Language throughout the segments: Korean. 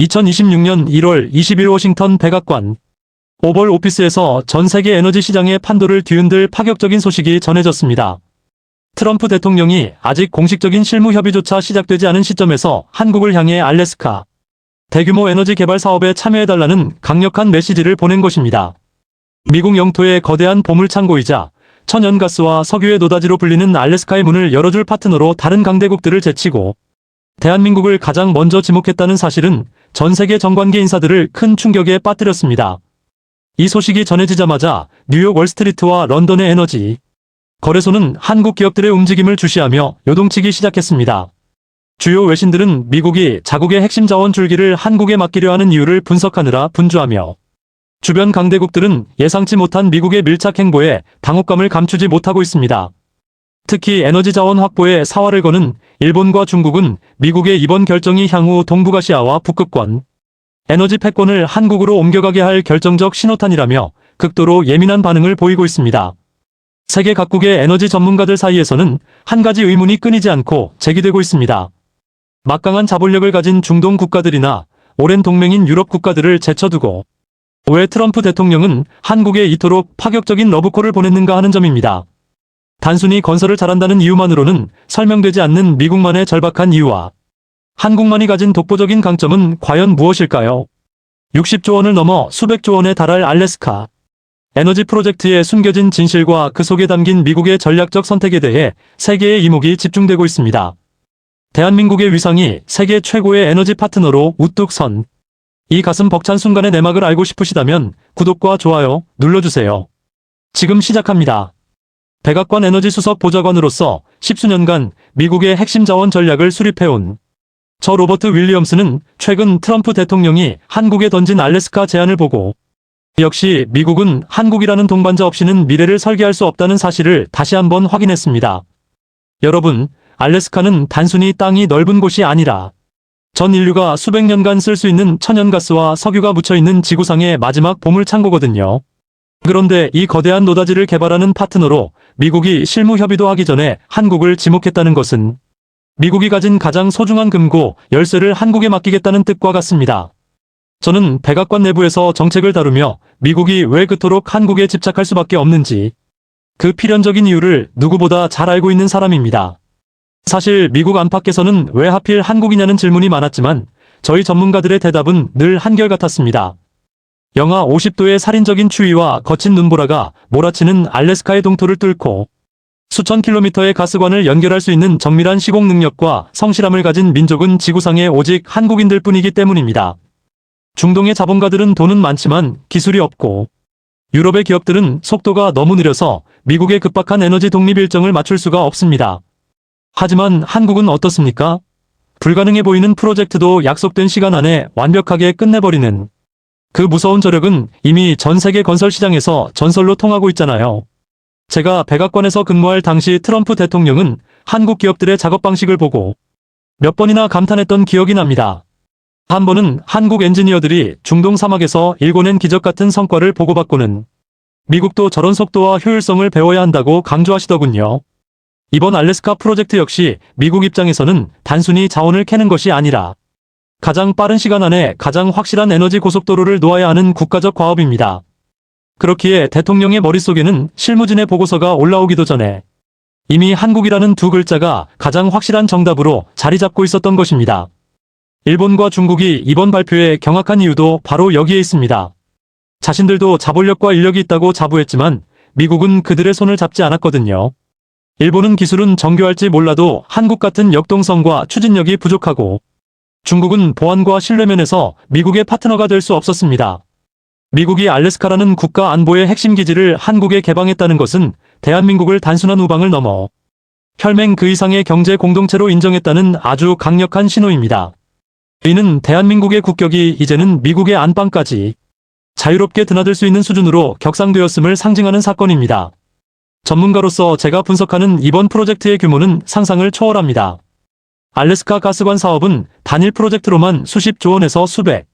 2026년 1월 20일 워싱턴 백악관 오벌 오피스에서 전 세계 에너지 시장의 판도를 뒤흔들 파격적인 소식이 전해졌습니다. 트럼프 대통령이 아직 공식적인 실무 협의조차 시작되지 않은 시점에서 한국을 향해 알래스카 대규모 에너지 개발 사업에 참여해달라는 강력한 메시지를 보낸 것입니다. 미국 영토의 거대한 보물창고이자 천연가스와 석유의 노다지로 불리는 알래스카의 문을 열어줄 파트너로 다른 강대국들을 제치고 대한민국을 가장 먼저 지목했다는 사실은 전 세계 정관계 인사들을 큰 충격에 빠뜨렸습니다. 이 소식이 전해지자마자 뉴욕 월스트리트와 런던의 에너지 거래소는 한국 기업들의 움직임을 주시하며 요동치기 시작했습니다. 주요 외신들은 미국이 자국의 핵심 자원 줄기를 한국에 맡기려 하는 이유를 분석하느라 분주하며 주변 강대국들은 예상치 못한 미국의 밀착 행보에 당혹감을 감추지 못하고 있습니다. 특히 에너지 자원 확보에 사활을 거는 일본과 중국은 미국의 이번 결정이 향후 동북아시아와 북극권 에너지 패권을 한국으로 옮겨가게 할 결정적 신호탄이라며 극도로 예민한 반응을 보이고 있습니다. 세계 각국의 에너지 전문가들 사이에서는 한 가지 의문이 끊이지 않고 제기되고 있습니다. 막강한 자본력을 가진 중동 국가들이나 오랜 동맹인 유럽 국가들을 제쳐두고 왜 트럼프 대통령은 한국에 이토록 파격적인 러브콜을 보냈는가 하는 점입니다. 단순히 건설을 잘한다는 이유만으로는 설명되지 않는 미국만의 절박한 이유와 한국만이 가진 독보적인 강점은 과연 무엇일까요? 60조 원을 넘어 수백조 원에 달할 알래스카 에너지 프로젝트의 숨겨진 진실과 그 속에 담긴 미국의 전략적 선택에 대해 세계의 이목이 집중되고 있습니다. 대한민국의 위상이 세계 최고의 에너지 파트너로 우뚝 선 이 가슴 벅찬 순간의 내막을 알고 싶으시다면 구독과 좋아요 눌러주세요. 지금 시작합니다. 백악관 에너지 수석 보좌관으로서 10수년간 미국의 핵심 자원 전략을 수립해온 저 로버트 윌리엄스는 최근 트럼프 대통령이 한국에 던진 알래스카 제안을 보고 역시 미국은 한국이라는 동반자 없이는 미래를 설계할 수 없다는 사실을 다시 한번 확인했습니다. 여러분, 알래스카는 단순히 땅이 넓은 곳이 아니라 전 인류가 수백 년간 쓸 수 있는 천연가스와 석유가 묻혀있는 지구상의 마지막 보물창고거든요. 그런데 이 거대한 노다지를 개발하는 파트너로 미국이 실무 협의도 하기 전에 한국을 지목했다는 것은 미국이 가진 가장 소중한 금고 열쇠를 한국에 맡기겠다는 뜻과 같습니다. 저는 백악관 내부에서 정책을 다루며 미국이 왜 그토록 한국에 집착할 수밖에 없는지 그 필연적인 이유를 누구보다 잘 알고 있는 사람입니다. 사실 미국 안팎에서는 왜 하필 한국이냐는 질문이 많았지만 저희 전문가들의 대답은 늘 한결같았습니다. 영하 50도의 살인적인 추위와 거친 눈보라가 몰아치는 알래스카의 동토를 뚫고 수천 킬로미터의 가스관을 연결할 수 있는 정밀한 시공 능력과 성실함을 가진 민족은 지구상에 오직 한국인들 뿐이기 때문입니다. 중동의 자본가들은 돈은 많지만 기술이 없고 유럽의 기업들은 속도가 너무 느려서 미국의 급박한 에너지 독립 일정을 맞출 수가 없습니다. 하지만 한국은 어떻습니까? 불가능해 보이는 프로젝트도 약속된 시간 안에 완벽하게 끝내버리는 그 무서운 저력은 이미 전 세계 건설 시장에서 전설로 통하고 있잖아요. 제가 백악관에서 근무할 당시 트럼프 대통령은 한국 기업들의 작업 방식을 보고 몇 번이나 감탄했던 기억이 납니다. 한 번은 한국 엔지니어들이 중동 사막에서 일궈낸 기적 같은 성과를 보고받고는 미국도 저런 속도와 효율성을 배워야 한다고 강조하시더군요. 이번 알래스카 프로젝트 역시 미국 입장에서는 단순히 자원을 캐는 것이 아니라 가장 빠른 시간 안에 가장 확실한 에너지 고속도로를 놓아야 하는 국가적 과업입니다. 그렇기에 대통령의 머릿속에는 실무진의 보고서가 올라오기도 전에 이미 한국이라는 두 글자가 가장 확실한 정답으로 자리 잡고 있었던 것입니다. 일본과 중국이 이번 발표에 경악한 이유도 바로 여기에 있습니다. 자신들도 자본력과 인력이 있다고 자부했지만 미국은 그들의 손을 잡지 않았거든요. 일본은 기술은 정교할지 몰라도 한국 같은 역동성과 추진력이 부족하고 중국은 보안과 신뢰면에서 미국의 파트너가 될 수 없었습니다. 미국이 알래스카라는 국가 안보의 핵심 기지를 한국에 개방했다는 것은 대한민국을 단순한 우방을 넘어 혈맹 그 이상의 경제 공동체로 인정했다는 아주 강력한 신호입니다. 이는 대한민국의 국격이 이제는 미국의 안방까지 자유롭게 드나들 수 있는 수준으로 격상되었음을 상징하는 사건입니다. 전문가로서 제가 분석하는 이번 프로젝트의 규모는 상상을 초월합니다. 알래스카 가스관 사업은 단일 프로젝트로만 수십조 원에서 수백조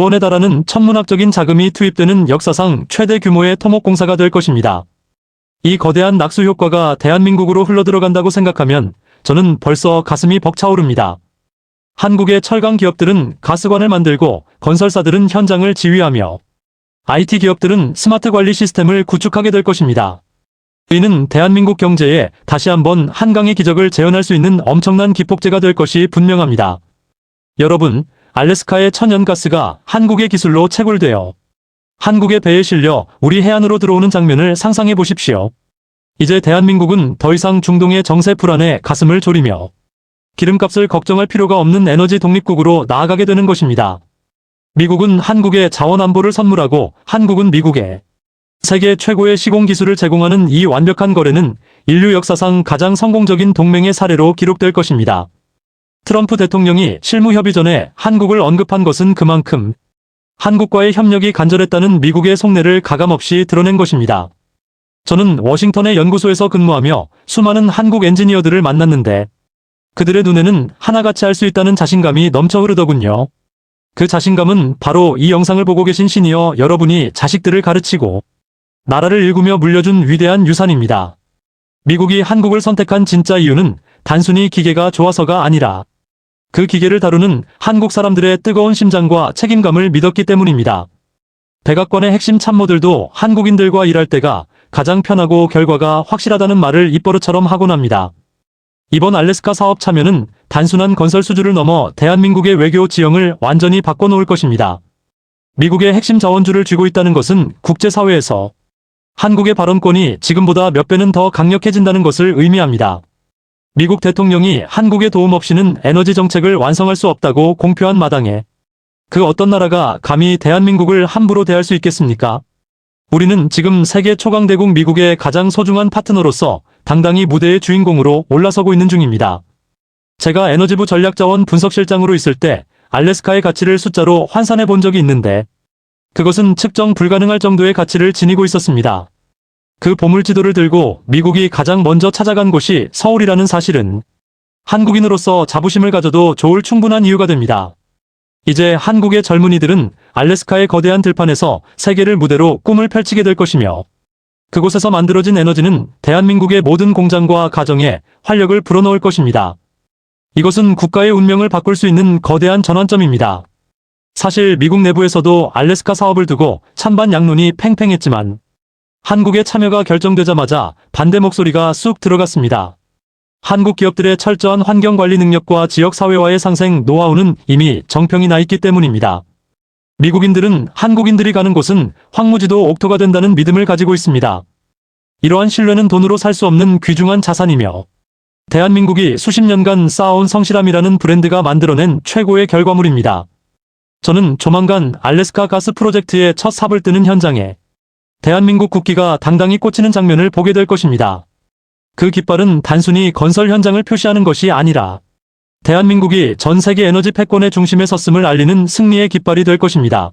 원에 달하는 천문학적인 자금이 투입되는 역사상 최대 규모의 토목공사가 될 것입니다. 이 거대한 낙수 효과가 대한민국으로 흘러들어간다고 생각하면 저는 벌써 가슴이 벅차오릅니다. 한국의 철강 기업들은 가스관을 만들고 건설사들은 현장을 지휘하며 IT 기업들은 스마트 관리 시스템을 구축하게 될 것입니다. 이는 대한민국 경제에 다시 한번 한강의 기적을 재현할 수 있는 엄청난 기폭제가 될 것이 분명합니다. 여러분, 알래스카의 천연가스가 한국의 기술로 채굴되어 한국의 배에 실려 우리 해안으로 들어오는 장면을 상상해 보십시오. 이제 대한민국은 더 이상 중동의 정세 불안에 가슴을 졸이며 기름값을 걱정할 필요가 없는 에너지 독립국으로 나아가게 되는 것입니다. 미국은 한국에 자원 안보를 선물하고 한국은 미국에 세계 최고의 시공 기술을 제공하는 이 완벽한 거래는 인류 역사상 가장 성공적인 동맹의 사례로 기록될 것입니다. 트럼프 대통령이 실무 협의 전에 한국을 언급한 것은 그만큼 한국과의 협력이 간절했다는 미국의 속내를 가감없이 드러낸 것입니다. 저는 워싱턴의 연구소에서 근무하며 수많은 한국 엔지니어들을 만났는데 그들의 눈에는 하나같이 할 수 있다는 자신감이 넘쳐 흐르더군요. 그 자신감은 바로 이 영상을 보고 계신 시니어 여러분이 자식들을 가르치고 나라를 일구며 물려준 위대한 유산입니다. 미국이 한국을 선택한 진짜 이유는 단순히 기계가 좋아서가 아니라 그 기계를 다루는 한국 사람들의 뜨거운 심장과 책임감을 믿었기 때문입니다. 백악관의 핵심 참모들도 한국인들과 일할 때가 가장 편하고 결과가 확실하다는 말을 입버릇처럼 하곤 합니다. 이번 알래스카 사업 참여는 단순한 건설 수주를 넘어 대한민국의 외교 지형을 완전히 바꿔놓을 것입니다. 미국의 핵심 자원주를 쥐고 있다는 것은 국제사회에서 한국의 발언권이 지금보다 몇 배는 더 강력해진다는 것을 의미합니다. 미국 대통령이 한국의 도움 없이는 에너지 정책을 완성할 수 없다고 공표한 마당에 그 어떤 나라가 감히 대한민국을 함부로 대할 수 있겠습니까? 우리는 지금 세계 초강대국 미국의 가장 소중한 파트너로서 당당히 무대의 주인공으로 올라서고 있는 중입니다. 제가 에너지부 전략자원 분석실장으로 있을 때 알래스카의 가치를 숫자로 환산해 본 적이 있는데 그것은 측정 불가능할 정도의 가치를 지니고 있었습니다. 그 보물지도를 들고 미국이 가장 먼저 찾아간 곳이 서울이라는 사실은 한국인으로서 자부심을 가져도 좋을 충분한 이유가 됩니다. 이제 한국의 젊은이들은 알래스카의 거대한 들판에서 세계를 무대로 꿈을 펼치게 될 것이며 그곳에서 만들어진 에너지는 대한민국의 모든 공장과 가정에 활력을 불어넣을 것입니다. 이것은 국가의 운명을 바꿀 수 있는 거대한 전환점입니다. 사실 미국 내부에서도 알래스카 사업을 두고 찬반 양론이 팽팽했지만 한국의 참여가 결정되자마자 반대 목소리가 쑥 들어갔습니다. 한국 기업들의 철저한 환경관리 능력과 지역사회와의 상생 노하우는 이미 정평이 나 있기 때문입니다. 미국인들은 한국인들이 가는 곳은 황무지도 옥토가 된다는 믿음을 가지고 있습니다. 이러한 신뢰는 돈으로 살 수 없는 귀중한 자산이며 대한민국이 수십 년간 쌓아온 성실함이라는 브랜드가 만들어낸 최고의 결과물입니다. 저는 조만간 알래스카 가스 프로젝트의 첫 삽을 뜨는 현장에 대한민국 국기가 당당히 꽂히는 장면을 보게 될 것입니다. 그 깃발은 단순히 건설 현장을 표시하는 것이 아니라 대한민국이 전 세계 에너지 패권의 중심에 섰음을 알리는 승리의 깃발이 될 것입니다.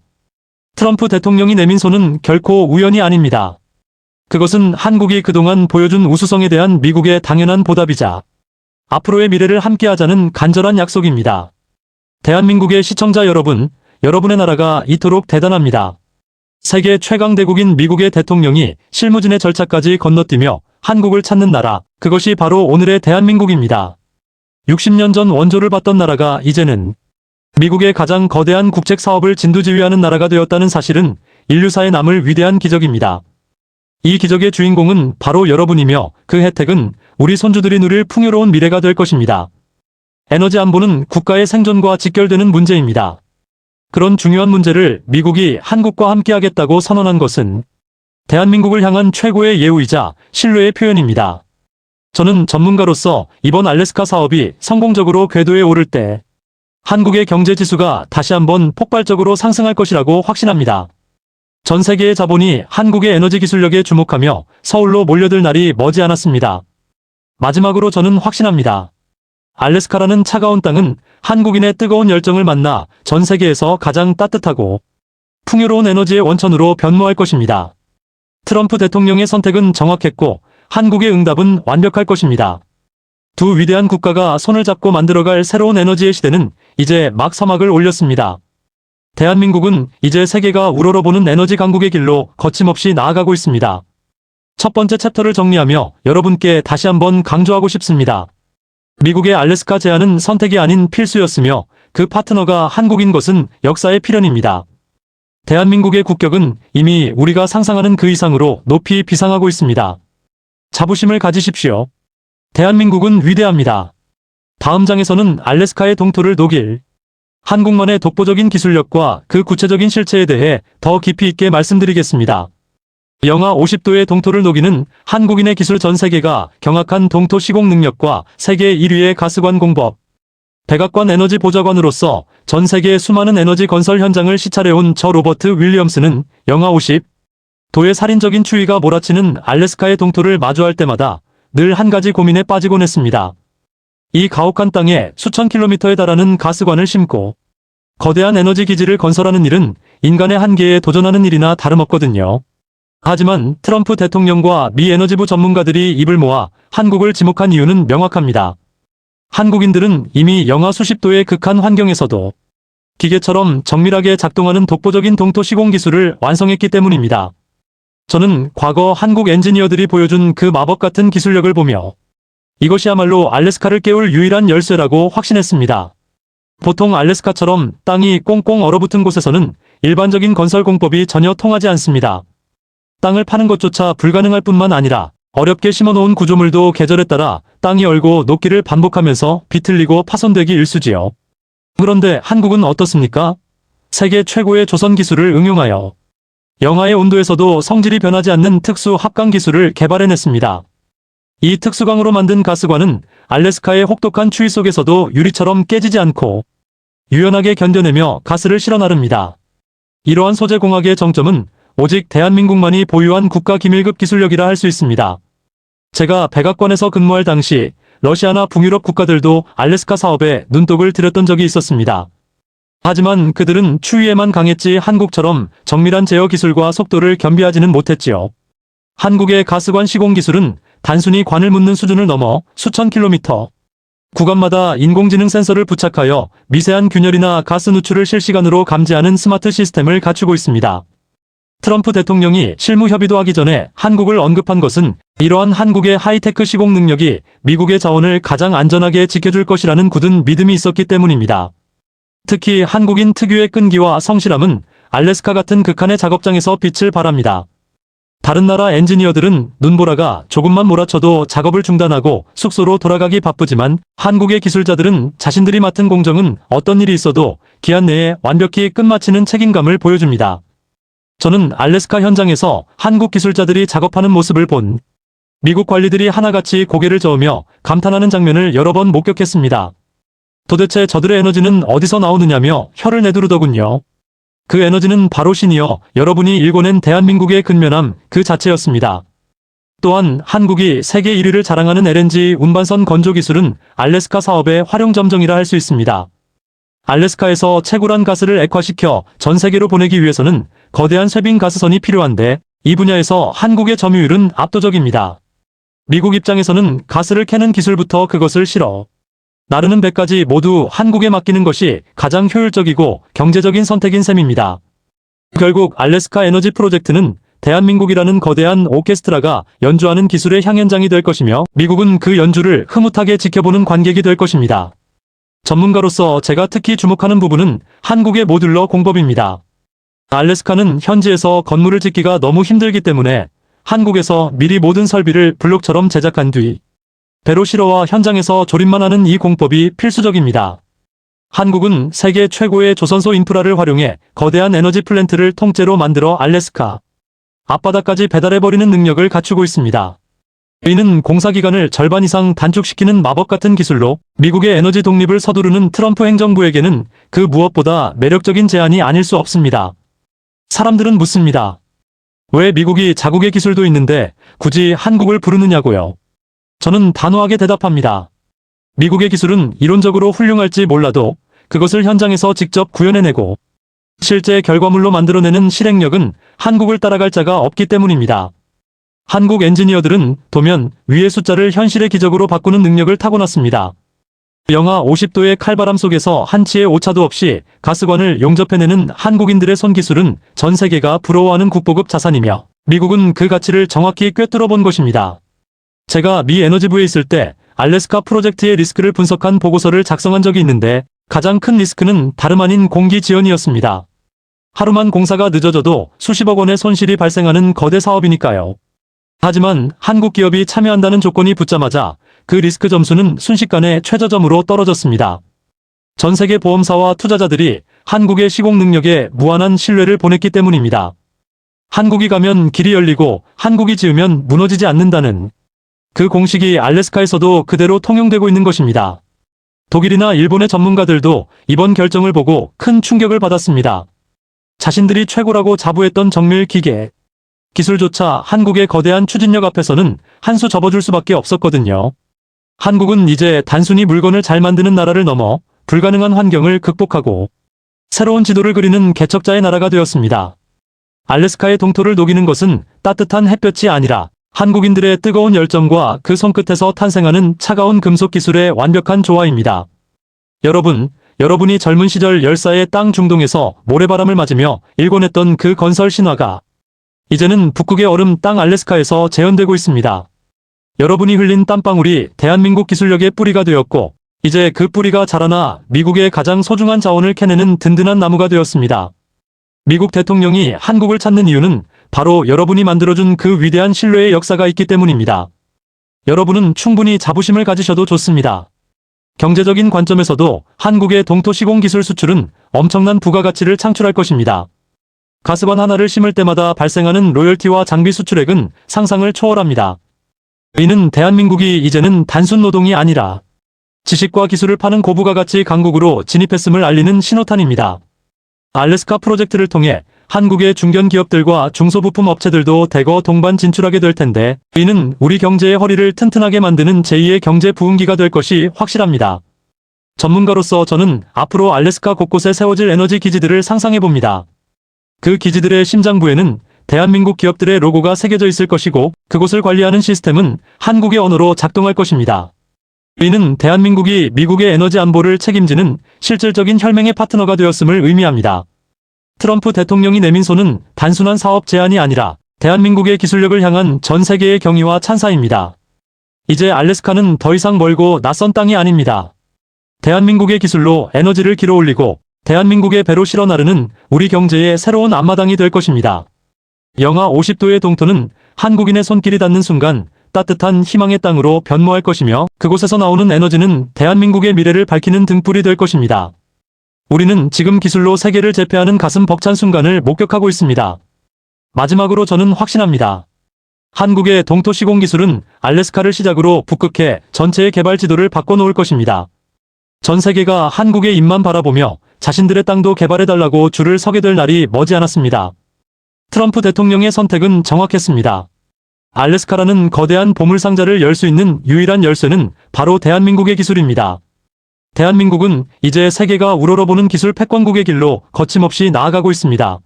트럼프 대통령이 내민 손은 결코 우연이 아닙니다. 그것은 한국이 그동안 보여준 우수성에 대한 미국의 당연한 보답이자 앞으로의 미래를 함께하자는 간절한 약속입니다. 대한민국의 시청자 여러분, 여러분의 나라가 이토록 대단합니다. 세계 최강대국인 미국의 대통령이 실무진의 절차까지 건너뛰며 한국을 찾는 나라, 그것이 바로 오늘의 대한민국입니다. 60년 전 원조를 받던 나라가 이제는 미국의 가장 거대한 국책 사업을 진두지휘하는 나라가 되었다는 사실은 인류사에 남을 위대한 기적입니다. 이 기적의 주인공은 바로 여러분이며 그 혜택은 우리 손주들이 누릴 풍요로운 미래가 될 것입니다. 에너지 안보는 국가의 생존과 직결되는 문제입니다. 그런 중요한 문제를 미국이 한국과 함께하겠다고 선언한 것은 대한민국을 향한 최고의 예우이자 신뢰의 표현입니다. 저는 전문가로서 이번 알래스카 사업이 성공적으로 궤도에 오를 때 한국의 경제 지수가 다시 한번 폭발적으로 상승할 것이라고 확신합니다. 전 세계의 자본이 한국의 에너지 기술력에 주목하며 서울로 몰려들 날이 머지않았습니다. 마지막으로 저는 확신합니다. 알래스카라는 차가운 땅은 한국인의 뜨거운 열정을 만나 전 세계에서 가장 따뜻하고 풍요로운 에너지의 원천으로 변모할 것입니다. 트럼프 대통령의 선택은 정확했고 한국의 응답은 완벽할 것입니다. 두 위대한 국가가 손을 잡고 만들어갈 새로운 에너지의 시대는 이제 막 서막을 올렸습니다. 대한민국은 이제 세계가 우러러보는 에너지 강국의 길로 거침없이 나아가고 있습니다. 첫 번째 챕터를 정리하며 여러분께 다시 한번 강조하고 싶습니다. 미국의 알래스카 제안은 선택이 아닌 필수였으며 그 파트너가 한국인 것은 역사의 필연입니다. 대한민국의 국격은 이미 우리가 상상하는 그 이상으로 높이 비상하고 있습니다. 자부심을 가지십시오. 대한민국은 위대합니다. 다음 장에서는 알래스카의 동토를 녹일 한국만의 독보적인 기술력과 그 구체적인 실체에 대해 더 깊이 있게 말씀드리겠습니다. 영하 50도의 동토를 녹이는 한국인의 기술. 전 세계가 경악한 동토 시공 능력과 세계 1위의 가스관 공법. 백악관 에너지 보좌관으로서 전 세계의 수많은 에너지 건설 현장을 시찰해온 저 로버트 윌리엄스는 영하 50도의 살인적인 추위가 몰아치는 알래스카의 동토를 마주할 때마다 늘 한 가지 고민에 빠지곤 했습니다. 이 가혹한 땅에 수천 킬로미터에 달하는 가스관을 심고 거대한 에너지 기지를 건설하는 일은 인간의 한계에 도전하는 일이나 다름없거든요. 하지만 트럼프 대통령과 미 에너지부 전문가들이 입을 모아 한국을 지목한 이유는 명확합니다. 한국인들은 이미 영하 수십 도의 극한 환경에서도 기계처럼 정밀하게 작동하는 독보적인 동토 시공 기술을 완성했기 때문입니다. 저는 과거 한국 엔지니어들이 보여준 그 마법 같은 기술력을 보며 이것이야말로 알래스카를 깨울 유일한 열쇠라고 확신했습니다. 보통 알래스카처럼 땅이 꽁꽁 얼어붙은 곳에서는 일반적인 건설 공법이 전혀 통하지 않습니다. 땅을 파는 것조차 불가능할 뿐만 아니라 어렵게 심어놓은 구조물도 계절에 따라 땅이 얼고 녹기를 반복하면서 비틀리고 파손되기 일쑤지요. 그런데 한국은 어떻습니까? 세계 최고의 조선 기술을 응용하여 영하의 온도에서도 성질이 변하지 않는 특수 합강 기술을 개발해냈습니다. 이 특수강으로 만든 가스관은 알래스카의 혹독한 추위 속에서도 유리처럼 깨지지 않고 유연하게 견뎌내며 가스를 실어 나릅니다. 이러한 소재 공학의 정점은 오직 대한민국만이 보유한 국가기밀급 기술력이라 할 수 있습니다. 제가 백악관에서 근무할 당시 러시아나 북유럽 국가들도 알래스카 사업에 눈독을 들였던 적이 있었습니다. 하지만 그들은 추위에만 강했지 한국처럼 정밀한 제어 기술과 속도를 겸비하지는 못했지요. 한국의 가스관 시공 기술은 단순히 관을 묻는 수준을 넘어 수천 킬로미터 구간마다 인공지능 센서를 부착하여 미세한 균열이나 가스 누출을 실시간으로 감지하는 스마트 시스템을 갖추고 있습니다. 트럼프 대통령이 실무 협의도 하기 전에 한국을 언급한 것은 이러한 한국의 하이테크 시공 능력이 미국의 자원을 가장 안전하게 지켜줄 것이라는 굳은 믿음이 있었기 때문입니다. 특히 한국인 특유의 끈기와 성실함은 알래스카 같은 극한의 작업장에서 빛을 발합니다. 다른 나라 엔지니어들은 눈보라가 조금만 몰아쳐도 작업을 중단하고 숙소로 돌아가기 바쁘지만 한국의 기술자들은 자신들이 맡은 공정은 어떤 일이 있어도 기한 내에 완벽히 끝마치는 책임감을 보여줍니다. 저는 알래스카 현장에서 한국 기술자들이 작업하는 모습을 본 미국 관리들이 하나같이 고개를 저으며 감탄하는 장면을 여러 번 목격했습니다. 도대체 저들의 에너지는 어디서 나오느냐며 혀를 내두르더군요. 그 에너지는 바로 신이여 여러분이 일궈낸 대한민국의 근면함 그 자체였습니다. 또한 한국이 세계 1위를 자랑하는 LNG 운반선 건조 기술은 알래스카 사업의 활용점정이라 할 수 있습니다. 알래스카에서 채굴한 가스를 액화시켜 전 세계로 보내기 위해서는 거대한 쇄빙 가스선이 필요한데 이 분야에서 한국의 점유율은 압도적입니다. 미국 입장에서는 가스를 캐는 기술부터 그것을 실어 나르는 배까지 모두 한국에 맡기는 것이 가장 효율적이고 경제적인 선택인 셈입니다. 결국 알래스카 에너지 프로젝트는 대한민국이라는 거대한 오케스트라가 연주하는 기술의 향연장이 될 것이며 미국은 그 연주를 흐뭇하게 지켜보는 관객이 될 것입니다. 전문가로서 제가 특히 주목하는 부분은 한국의 모듈러 공법입니다. 알래스카는 현지에서 건물을 짓기가 너무 힘들기 때문에 한국에서 미리 모든 설비를 블록처럼 제작한 뒤 배로 실어와 현장에서 조립만 하는 이 공법이 필수적입니다. 한국은 세계 최고의 조선소 인프라를 활용해 거대한 에너지 플랜트를 통째로 만들어 알래스카 앞바다까지 배달해버리는 능력을 갖추고 있습니다. 이는 공사기간을 절반 이상 단축시키는 마법 같은 기술로 미국의 에너지 독립을 서두르는 트럼프 행정부에게는 그 무엇보다 매력적인 제안이 아닐 수 없습니다. 사람들은 묻습니다. 왜 미국이 자국의 기술도 있는데 굳이 한국을 부르느냐고요. 저는 단호하게 대답합니다. 미국의 기술은 이론적으로 훌륭할지 몰라도 그것을 현장에서 직접 구현해내고 실제 결과물로 만들어내는 실행력은 한국을 따라갈 자가 없기 때문입니다. 한국 엔지니어들은 도면 위의 숫자를 현실의 기적으로 바꾸는 능력을 타고났습니다. 영하 50도의 칼바람 속에서 한치의 오차도 없이 가스관을 용접해내는 한국인들의 손기술은 전 세계가 부러워하는 국보급 자산이며 미국은 그 가치를 정확히 꿰뚫어 본 것입니다. 제가 미 에너지부에 있을 때 알래스카 프로젝트의 리스크를 분석한 보고서를 작성한 적이 있는데 가장 큰 리스크는 다름 아닌 공기 지연이었습니다. 하루만 공사가 늦어져도 수십억 원의 손실이 발생하는 거대 사업이니까요. 하지만 한국 기업이 참여한다는 조건이 붙자마자 그 리스크 점수는 순식간에 최저점으로 떨어졌습니다. 전 세계 보험사와 투자자들이 한국의 시공 능력에 무한한 신뢰를 보냈기 때문입니다. 한국이 가면 길이 열리고 한국이 지으면 무너지지 않는다는 그 공식이 알래스카에서도 그대로 통용되고 있는 것입니다. 독일이나 일본의 전문가들도 이번 결정을 보고 큰 충격을 받았습니다. 자신들이 최고라고 자부했던 정밀 기계, 기술조차 한국의 거대한 추진력 앞에서는 한 수 접어줄 수밖에 없었거든요. 한국은 이제 단순히 물건을 잘 만드는 나라를 넘어 불가능한 환경을 극복하고 새로운 지도를 그리는 개척자의 나라가 되었습니다. 알래스카의 동토를 녹이는 것은 따뜻한 햇볕이 아니라 한국인들의 뜨거운 열정과 그 손끝에서 탄생하는 차가운 금속 기술의 완벽한 조화입니다. 여러분이 젊은 시절 열사의 땅 중동에서 모래바람을 맞으며 일궈냈던 그 건설 신화가 이제는 북극의 얼음 땅 알래스카에서 재현되고 있습니다. 여러분이 흘린 땀방울이 대한민국 기술력의 뿌리가 되었고 이제 그 뿌리가 자라나 미국의 가장 소중한 자원을 캐내는 든든한 나무가 되었습니다. 미국 대통령이 한국을 찾는 이유는 바로 여러분이 만들어준 그 위대한 신뢰의 역사가 있기 때문입니다. 여러분은 충분히 자부심을 가지셔도 좋습니다. 경제적인 관점에서도 한국의 동토 시공 기술 수출은 엄청난 부가가치를 창출할 것입니다. 가스관 하나를 심을 때마다 발생하는 로열티와 장비 수출액은 상상을 초월합니다. 이는 대한민국이 이제는 단순 노동이 아니라 지식과 기술을 파는 고부가가치 강국으로 진입했음을 알리는 신호탄입니다. 알래스카 프로젝트를 통해 한국의 중견 기업들과 중소부품 업체들도 대거 동반 진출하게 될 텐데 이는 우리 경제의 허리를 튼튼하게 만드는 제2의 경제 부흥기가 될 것이 확실합니다. 전문가로서 저는 앞으로 알래스카 곳곳에 세워질 에너지 기지들을 상상해봅니다. 그 기지들의 심장부에는 대한민국 기업들의 로고가 새겨져 있을 것이고 그곳을 관리하는 시스템은 한국의 언어로 작동할 것입니다. 이는 대한민국이 미국의 에너지 안보를 책임지는 실질적인 혈맹의 파트너가 되었음을 의미합니다. 트럼프 대통령이 내민 손은 단순한 사업 제안이 아니라 대한민국의 기술력을 향한 전 세계의 경의와 찬사입니다. 이제 알래스카는 더 이상 멀고 낯선 땅이 아닙니다. 대한민국의 기술로 에너지를 길어올리고 대한민국의 배로 실어 나르는 우리 경제의 새로운 앞마당이 될 것입니다. 영하 50도의 동토는 한국인의 손길이 닿는 순간 따뜻한 희망의 땅으로 변모할 것이며 그곳에서 나오는 에너지는 대한민국의 미래를 밝히는 등불이 될 것입니다. 우리는 지금 기술로 세계를 제패하는 가슴 벅찬 순간을 목격하고 있습니다. 마지막으로 저는 확신합니다. 한국의 동토 시공 기술은 알래스카를 시작으로 북극해 전체의 개발 지도를 바꿔놓을 것입니다. 전 세계가 한국의 입만 바라보며 자신들의 땅도 개발해달라고 줄을 서게 될 날이 머지않았습니다. 트럼프 대통령의 선택은 정확했습니다. 알래스카라는 거대한 보물상자를 열 수 있는 유일한 열쇠는 바로 대한민국의 기술입니다. 대한민국은 이제 세계가 우러러보는 기술 패권국의 길로 거침없이 나아가고 있습니다.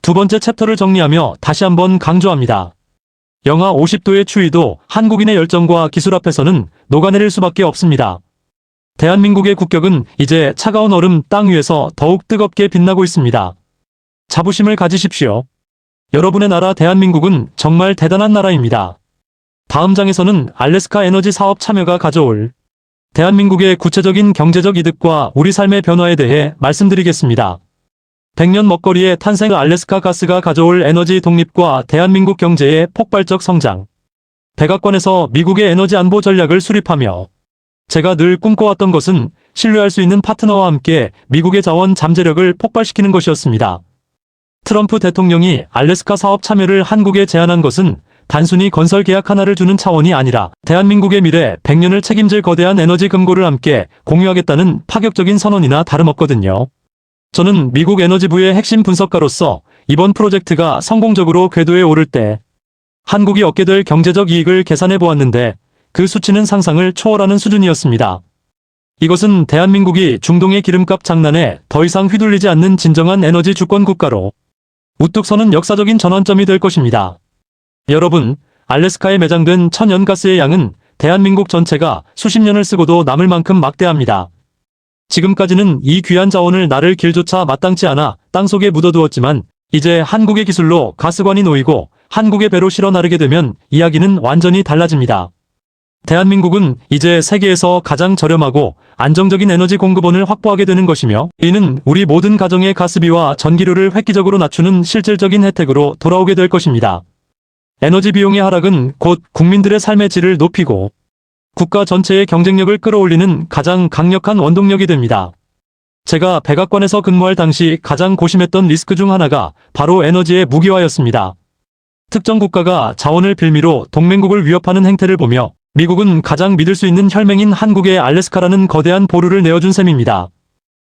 두 번째 챕터를 정리하며 다시 한번 강조합니다. 영하 50도의 추위도 한국인의 열정과 기술 앞에서는 녹아내릴 수밖에 없습니다. 대한민국의 국격은 이제 차가운 얼음 땅 위에서 더욱 뜨겁게 빛나고 있습니다. 자부심을 가지십시오. 여러분의 나라 대한민국은 정말 대단한 나라입니다. 다음 장에서는 알래스카 에너지 사업 참여가 가져올 대한민국의 구체적인 경제적 이득과 우리 삶의 변화에 대해 말씀드리겠습니다. 100년 먹거리의 탄생 알래스카 가스가 가져올 에너지 독립과 대한민국 경제의 폭발적 성장. 백악관에서 미국의 에너지 안보 전략을 수립하며 제가 늘 꿈꿔왔던 것은 신뢰할 수 있는 파트너와 함께 미국의 자원 잠재력을 폭발시키는 것이었습니다. 트럼프 대통령이 알래스카 사업 참여를 한국에 제안한 것은 단순히 건설 계약 하나를 주는 차원이 아니라 대한민국의 미래 100년을 책임질 거대한 에너지 금고를 함께 공유하겠다는 파격적인 선언이나 다름없거든요. 저는 미국 에너지부의 핵심 분석가로서 이번 프로젝트가 성공적으로 궤도에 오를 때 한국이 얻게 될 경제적 이익을 계산해 보았는데 그 수치는 상상을 초월하는 수준이었습니다. 이것은 대한민국이 중동의 기름값 장난에 더 이상 휘둘리지 않는 진정한 에너지 주권 국가로 우뚝 서는 역사적인 전환점이 될 것입니다. 여러분, 알래스카에 매장된 천연가스의 양은 대한민국 전체가 수십 년을 쓰고도 남을 만큼 막대합니다. 지금까지는 이 귀한 자원을 나를 길조차 마땅치 않아 땅속에 묻어두었지만 이제 한국의 기술로 가스관이 놓이고 한국의 배로 실어 나르게 되면 이야기는 완전히 달라집니다. 대한민국은 이제 세계에서 가장 저렴하고 안정적인 에너지 공급원을 확보하게 되는 것이며, 이는 우리 모든 가정의 가스비와 전기료를 획기적으로 낮추는 실질적인 혜택으로 돌아오게 될 것입니다. 에너지 비용의 하락은 곧 국민들의 삶의 질을 높이고 국가 전체의 경쟁력을 끌어올리는 가장 강력한 원동력이 됩니다. 제가 백악관에서 근무할 당시 가장 고심했던 리스크 중 하나가 바로 에너지의 무기화였습니다. 특정 국가가 자원을 빌미로 동맹국을 위협하는 행태를 보며 미국은 가장 믿을 수 있는 혈맹인 한국의 알래스카라는 거대한 보루를 내어준 셈입니다.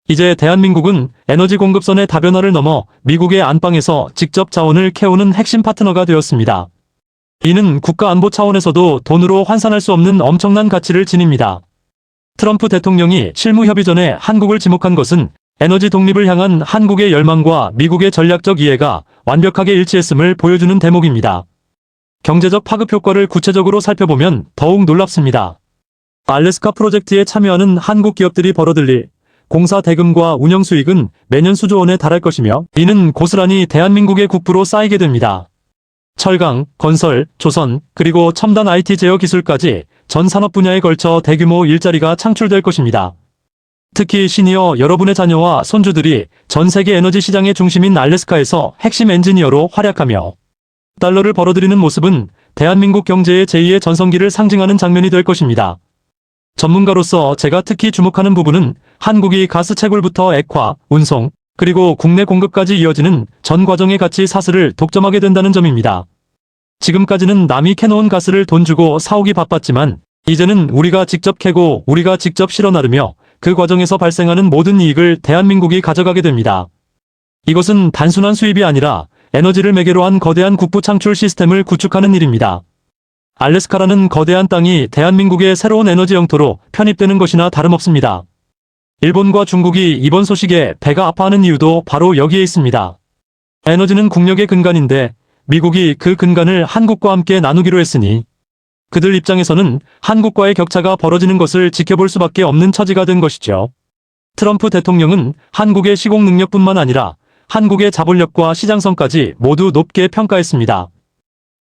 이제 대한민국은 에너지 공급선의 다변화를 넘어 미국의 안방에서 직접 자원을 캐오는 핵심 파트너가 되었습니다. 이는 국가 안보 차원에서도 돈으로 환산할 수 없는 엄청난 가치를 지닙니다. 트럼프 대통령이 실무 협의 전에 한국을 지목한 것은 에너지 독립을 향한 한국의 열망과 미국의 전략적 이해가 완벽하게 일치했음을 보여주는 대목입니다. 경제적 파급 효과를 구체적으로 살펴보면 더욱 놀랍습니다. 알래스카 프로젝트에 참여하는 한국 기업들이 벌어들일 공사 대금과 운영 수익은 매년 수조 원에 달할 것이며, 이는 고스란히 대한민국의 국부로 쌓이게 됩니다. 철강, 건설, 조선, 그리고 첨단 IT 제어 기술까지 전 산업 분야에 걸쳐 대규모 일자리가 창출될 것입니다. 특히 시니어 여러분의 자녀와 손주들이 전 세계 에너지 시장의 중심인 알래스카에서 핵심 엔지니어로 활약하며 달러를 벌어들이는 모습은 대한민국 경제의 제2의 전성기를 상징하는 장면이 될 것입니다. 전문가로서 제가 특히 주목하는 부분은 한국이 가스 채굴부터 액화, 운송, 그리고 국내 공급까지 이어지는 전 과정의 가치 사슬을 독점하게 된다는 점입니다. 지금까지는 남이 캐놓은 가스를 돈 주고 사오기 바빴지만 이제는 우리가 직접 캐고 우리가 직접 실어 나르며 그 과정에서 발생하는 모든 이익을 대한민국이 가져가게 됩니다. 이것은 단순한 수입이 아니라 에너지를 매개로 한 거대한 국부 창출 시스템을 구축하는 일입니다. 알래스카라는 거대한 땅이 대한민국의 새로운 에너지 영토로 편입되는 것이나 다름없습니다. 일본과 중국이 이번 소식에 배가 아파하는 이유도 바로 여기에 있습니다. 에너지는 국력의 근간인데 미국이 그 근간을 한국과 함께 나누기로 했으니 그들 입장에서는 한국과의 격차가 벌어지는 것을 지켜볼 수밖에 없는 처지가 된 것이죠. 트럼프 대통령은 한국의 시공 능력뿐만 아니라 한국의 자본력과 시장성까지 모두 높게 평가했습니다.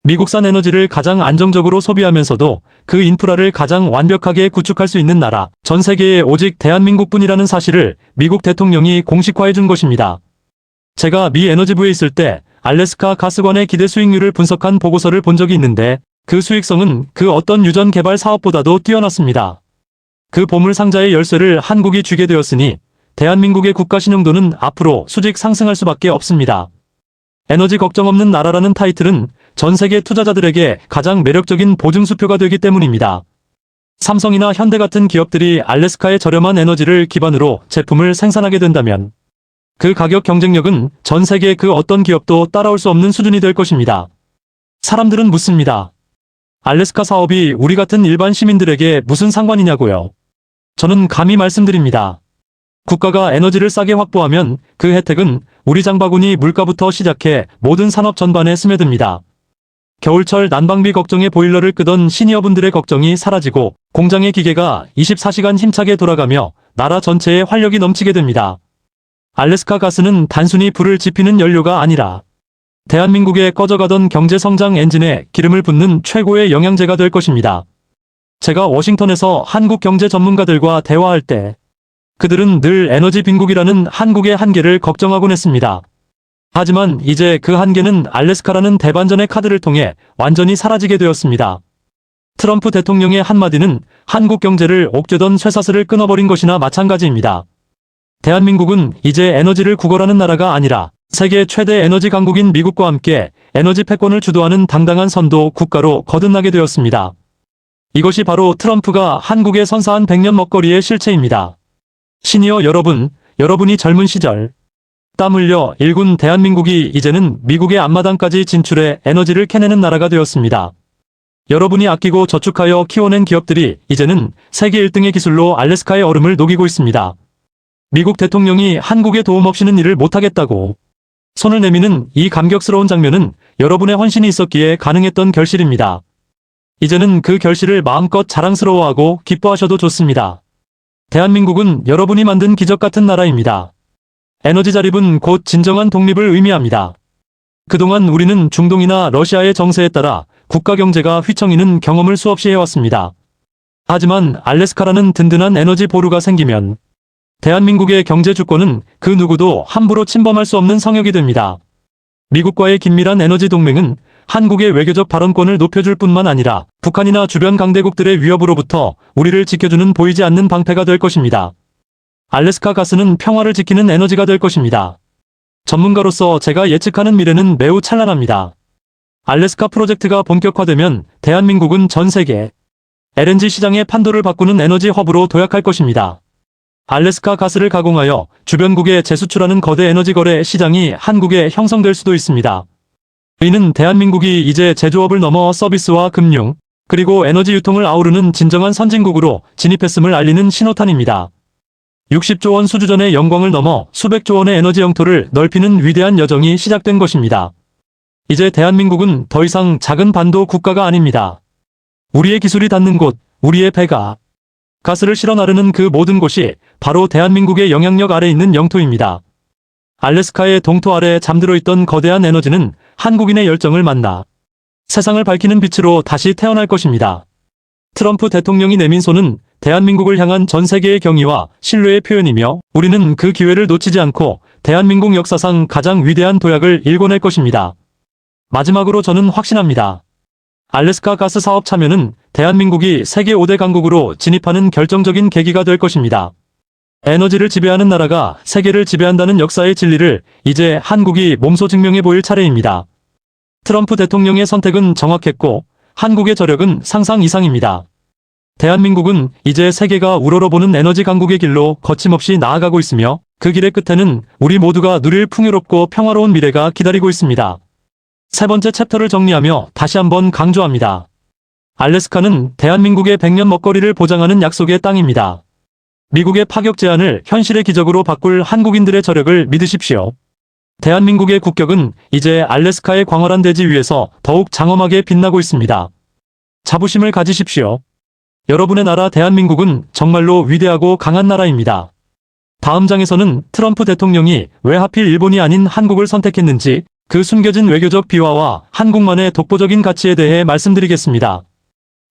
미국산 에너지를 가장 안정적으로 소비하면서도 그 인프라를 가장 완벽하게 구축할 수 있는 나라, 전 세계에 오직 대한민국뿐이라는 사실을 미국 대통령이 공식화해 준 것입니다. 제가 미 에너지부에 있을 때 알래스카 가스관의 기대 수익률을 분석한 보고서를 본 적이 있는데 그 수익성은 그 어떤 유전 개발 사업보다도 뛰어났습니다. 그 보물 상자의 열쇠를 한국이 쥐게 되었으니 대한민국의 국가 신용도는 앞으로 수직 상승할 수밖에 없습니다. 에너지 걱정 없는 나라라는 타이틀은 전 세계 투자자들에게 가장 매력적인 보증수표가 되기 때문입니다. 삼성이나 현대 같은 기업들이 알래스카의 저렴한 에너지를 기반으로 제품을 생산하게 된다면 그 가격 경쟁력은 전 세계 그 어떤 기업도 따라올 수 없는 수준이 될 것입니다. 사람들은 묻습니다. 알래스카 사업이 우리 같은 일반 시민들에게 무슨 상관이냐고요. 저는 감히 말씀드립니다. 국가가 에너지를 싸게 확보하면 그 혜택은 우리 장바구니 물가부터 시작해 모든 산업 전반에 스며듭니다. 겨울철 난방비 걱정에 보일러를 끄던 시니어분들의 걱정이 사라지고 공장의 기계가 24시간 힘차게 돌아가며 나라 전체에 활력이 넘치게 됩니다. 알래스카 가스는 단순히 불을 지피는 연료가 아니라 대한민국의 꺼져가던 경제성장 엔진에 기름을 붓는 최고의 영양제가 될 것입니다. 제가 워싱턴에서 한국 경제 전문가들과 대화할 때 그들은 늘 에너지 빈국이라는 한국의 한계를 걱정하곤 했습니다. 하지만 이제 그 한계는 알래스카라는 대반전의 카드를 통해 완전히 사라지게 되었습니다. 트럼프 대통령의 한마디는 한국 경제를 옥죄던 쇠사슬을 끊어버린 것이나 마찬가지입니다. 대한민국은 이제 에너지를 구걸하는 나라가 아니라 세계 최대 에너지 강국인 미국과 함께 에너지 패권을 주도하는 당당한 선도 국가로 거듭나게 되었습니다. 이것이 바로 트럼프가 한국에 선사한 100년 먹거리의 실체입니다. 시니어 여러분, 여러분이 젊은 시절 땀 흘려 일군 대한민국이 이제는 미국의 앞마당까지 진출해 에너지를 캐내는 나라가 되었습니다. 여러분이 아끼고 저축하여 키워낸 기업들이 이제는 세계 1등의 기술로 알래스카의 얼음을 녹이고 있습니다. 미국 대통령이 한국에 도움 없이는 일을 못하겠다고 손을 내미는 이 감격스러운 장면은 여러분의 헌신이 있었기에 가능했던 결실입니다. 이제는 그 결실을 마음껏 자랑스러워하고 기뻐하셔도 좋습니다. 대한민국은 여러분이 만든 기적 같은 나라입니다. 에너지 자립은 곧 진정한 독립을 의미합니다. 그동안 우리는 중동이나 러시아의 정세에 따라 국가 경제가 휘청이는 경험을 수없이 해왔습니다. 하지만 알래스카라는 든든한 에너지 보루가 생기면 대한민국의 경제 주권은 그 누구도 함부로 침범할 수 없는 성역이 됩니다. 미국과의 긴밀한 에너지 동맹은 한국의 외교적 발언권을 높여줄 뿐만 아니라 북한이나 주변 강대국들의 위협으로부터 우리를 지켜주는 보이지 않는 방패가 될 것입니다. 알래스카 가스는 평화를 지키는 에너지가 될 것입니다. 전문가로서 제가 예측하는 미래는 매우 찬란합니다. 알래스카 프로젝트가 본격화되면 대한민국은 전 세계 LNG 시장의 판도를 바꾸는 에너지 허브로 도약할 것입니다. 알래스카 가스를 가공하여 주변국에 재수출하는 거대 에너지 거래 시장이 한국에 형성될 수도 있습니다. 이는 대한민국이 이제 제조업을 넘어 서비스와 금융, 그리고 에너지 유통을 아우르는 진정한 선진국으로 진입했음을 알리는 신호탄입니다. 60조 원 수주전의 영광을 넘어 수백조 원의 에너지 영토를 넓히는 위대한 여정이 시작된 것입니다. 이제 대한민국은 더 이상 작은 반도 국가가 아닙니다. 우리의 기술이 닿는 곳, 우리의 배가 가스를 실어 나르는 그 모든 곳이 바로 대한민국의 영향력 아래 있는 영토입니다. 알래스카의 동토 아래 잠들어 있던 거대한 에너지는 한국인의 열정을 만나 세상을 밝히는 빛으로 다시 태어날 것입니다. 트럼프 대통령이 내민 손은 대한민국을 향한 전 세계의 경의와 신뢰의 표현이며 우리는 그 기회를 놓치지 않고 대한민국 역사상 가장 위대한 도약을 일궈낼 것입니다. 마지막으로 저는 확신합니다. 알래스카 가스 사업 참여는 대한민국이 세계 5대 강국으로 진입하는 결정적인 계기가 될 것입니다. 에너지를 지배하는 나라가 세계를 지배한다는 역사의 진리를 이제 한국이 몸소 증명해 보일 차례입니다. 트럼프 대통령의 선택은 정확했고 한국의 저력은 상상 이상입니다. 대한민국은 이제 세계가 우러러보는 에너지 강국의 길로 거침없이 나아가고 있으며 그 길의 끝에는 우리 모두가 누릴 풍요롭고 평화로운 미래가 기다리고 있습니다. 세 번째 챕터를 정리하며 다시 한번 강조합니다. 알래스카는 대한민국의 100년 먹거리를 보장하는 약속의 땅입니다. 미국의 파격 제안을 현실의 기적으로 바꿀 한국인들의 저력을 믿으십시오. 대한민국의 국격은 이제 알래스카의 광활한 대지 위에서 더욱 장엄하게 빛나고 있습니다. 자부심을 가지십시오. 여러분의 나라 대한민국은 정말로 위대하고 강한 나라입니다. 다음 장에서는 트럼프 대통령이 왜 하필 일본이 아닌 한국을 선택했는지 그 숨겨진 외교적 비화와 한국만의 독보적인 가치에 대해 말씀드리겠습니다.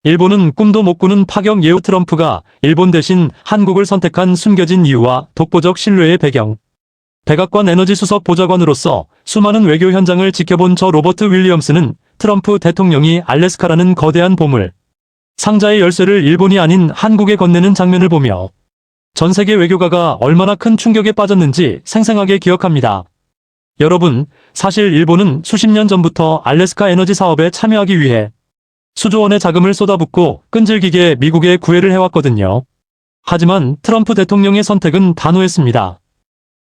일본은 꿈도 못 꾸는 파격 예우 트럼프가 일본 대신 한국을 선택한 숨겨진 이유와 독보적 신뢰의 배경. 백악관 에너지 수석 보좌관으로서 수많은 외교 현장을 지켜본 저 로버트 윌리엄스는 트럼프 대통령이 알래스카라는 거대한 보물, 상자의 열쇠를 일본이 아닌 한국에 건네는 장면을 보며 전 세계 외교가가 얼마나 큰 충격에 빠졌는지 생생하게 기억합니다. 여러분, 사실 일본은 수십 년 전부터 알래스카 에너지 사업에 참여하기 위해 수조 원의 자금을 쏟아붓고 끈질기게 미국에 구애를 해왔거든요. 하지만 트럼프 대통령의 선택은 단호했습니다.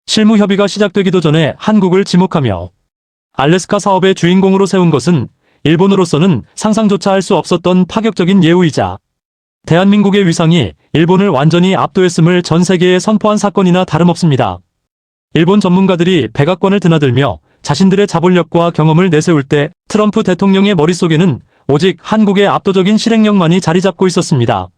실무 협의가 시작되기도 전에 한국을 지목하며 알래스카 사업의 주인공으로 세운 것은 일본으로서는 상상조차 할 수 없었던 파격적인 예우이자 대한민국의 위상이 일본을 완전히 압도했음을 전 세계에 선포한 사건이나 다름없습니다. 일본 전문가들이 백악관을 드나들며 자신들의 자본력과 경험을 내세울 때 트럼프 대통령의 머릿속에는 오직 한국의 압도적인 실행력만이 자리 잡고 있었습니다.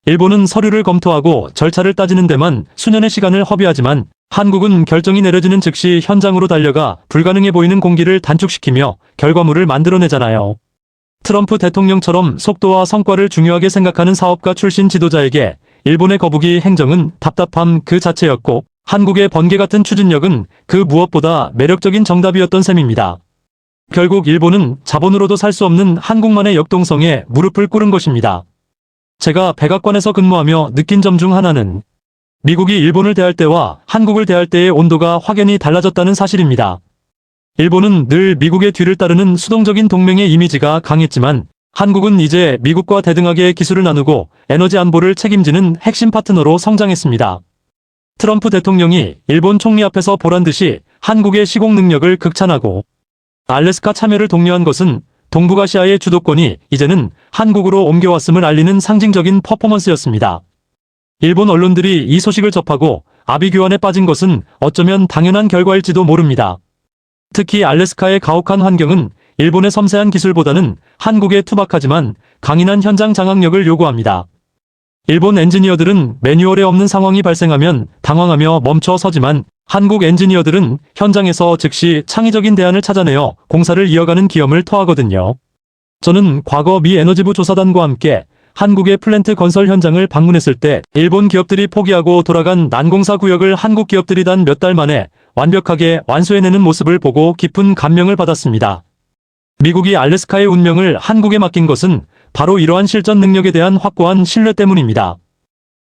일본은 서류를 검토하고 절차를 따지는 데만 수년의 시간을 허비하지만 한국은 결정이 내려지는 즉시 현장으로 달려가 불가능해 보이는 공기를 단축시키며 결과물을 만들어내잖아요. 트럼프 대통령처럼 속도와 성과를 중요하게 생각하는 사업가 출신 지도자에게 일본의 거북이 행정은 답답함 그 자체였고 한국의 번개 같은 추진력은 그 무엇보다 매력적인 정답이었던 셈입니다. 결국 일본은 자본으로도 살 수 없는 한국만의 역동성에 무릎을 꿇은 것입니다. 제가 백악관에서 근무하며 느낀 점 중 하나는 미국이 일본을 대할 때와 한국을 대할 때의 온도가 확연히 달라졌다는 사실입니다. 일본은 늘 미국의 뒤를 따르는 수동적인 동맹의 이미지가 강했지만 한국은 이제 미국과 대등하게 기술을 나누고 에너지 안보를 책임지는 핵심 파트너로 성장했습니다. 트럼프 대통령이 일본 총리 앞에서 보란듯이 한국의 시공 능력을 극찬하고 알래스카 참여를 독려한 것은 동북아시아의 주도권이 이제는 한국으로 옮겨왔음을 알리는 상징적인 퍼포먼스였습니다. 일본 언론들이 이 소식을 접하고 아비규환에 빠진 것은 어쩌면 당연한 결과일지도 모릅니다. 특히 알래스카의 가혹한 환경은 일본의 섬세한 기술보다는 한국의 투박하지만 강인한 현장 장악력을 요구합니다. 일본 엔지니어들은 매뉴얼에 없는 상황이 발생하면 당황하며 멈춰 서지만 한국 엔지니어들은 현장에서 즉시 창의적인 대안을 찾아내어 공사를 이어가는 기염을 토하거든요. 저는 과거 미 에너지부 조사단과 함께 한국의 플랜트 건설 현장을 방문했을 때 일본 기업들이 포기하고 돌아간 난공사 구역을 한국 기업들이 단 몇 달 만에 완벽하게 완수해내는 모습을 보고 깊은 감명을 받았습니다. 미국이 알래스카의 운명을 한국에 맡긴 것은 바로 이러한 실전 능력에 대한 확고한 신뢰 때문입니다.